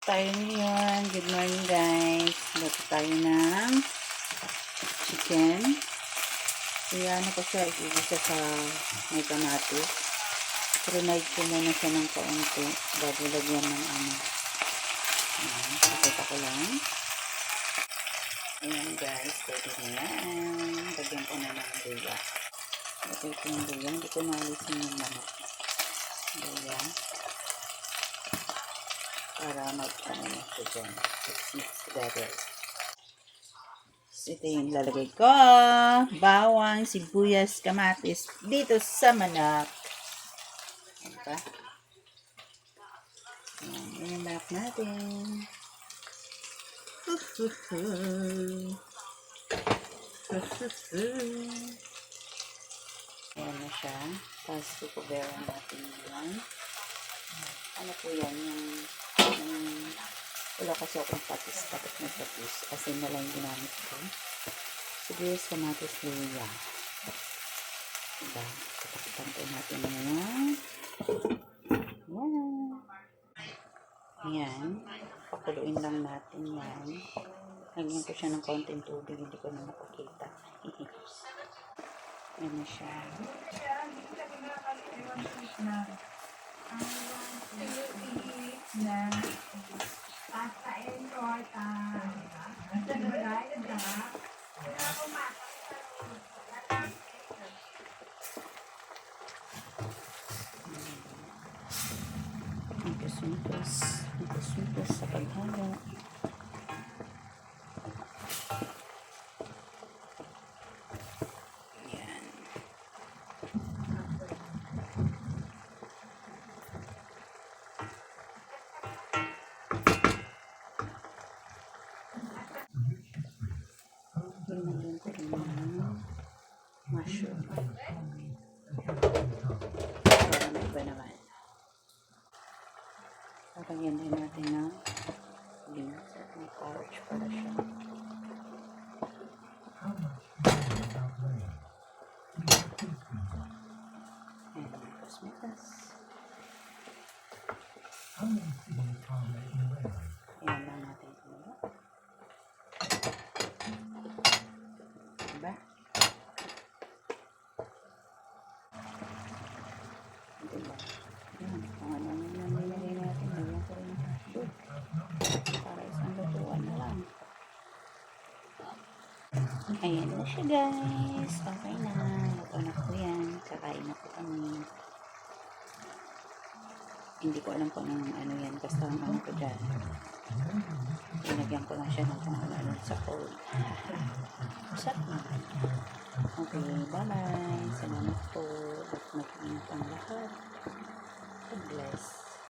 tayo ngayon. Good morning guys. Luto tayo ng chicken. Kaya ano ko siya, igisa sa may kamatis. Trinide ko muna siya ng kaunti bago lagyan ng ano. Ayan, pakita ko lang. Ayan guys, pwede na yan. Lagyan ko na ng luya. Lagyan ko yung luya. Hindi ko nalisin yung manok. Luya. Para mag-ano na ito dyan. Mix together. So, ito yung lalagay ko. Bawang, sibuyas, kamatis. Dito sa manok. Diba? Ayan, yun yung manok natin. Ayan na siya. Tapos kukuberan natin yan. Ano po yan? Wala kasi akong patis. Tapos may patis. Asin na lang yung ginamit ko. Sibuyas, kamatis, luya. Diba? Katakitan po natin ngayon. Yan. Ayan. Pakuluin lang natin yan. Lagyan ko siya ng konting tubig. Hindi ko na napakita. Yan na siya. Pasta and torta. Mitos sa paghalo. Yan. Pinagyan ko rin ng mushroom. Para may iba naman. Lagyan din natin ng beans at may porridge pala siya. And mitas. Ayan lang natin ito. Diba? Diba? Ayan. Kung ano naman nilagay natin. Lagyan ko rin ng hotdog. Para isang lutuan na lang. Ayan na siya guys. Okay na. Luto na ko yan. Kakain na po kami. Hindi ko alam kung ano yan. Basta ang ano ko dyan. Pinagyan ko lang siya ng kung ano sa cold. Masarap na. Okay. Bye bye. Salamat po.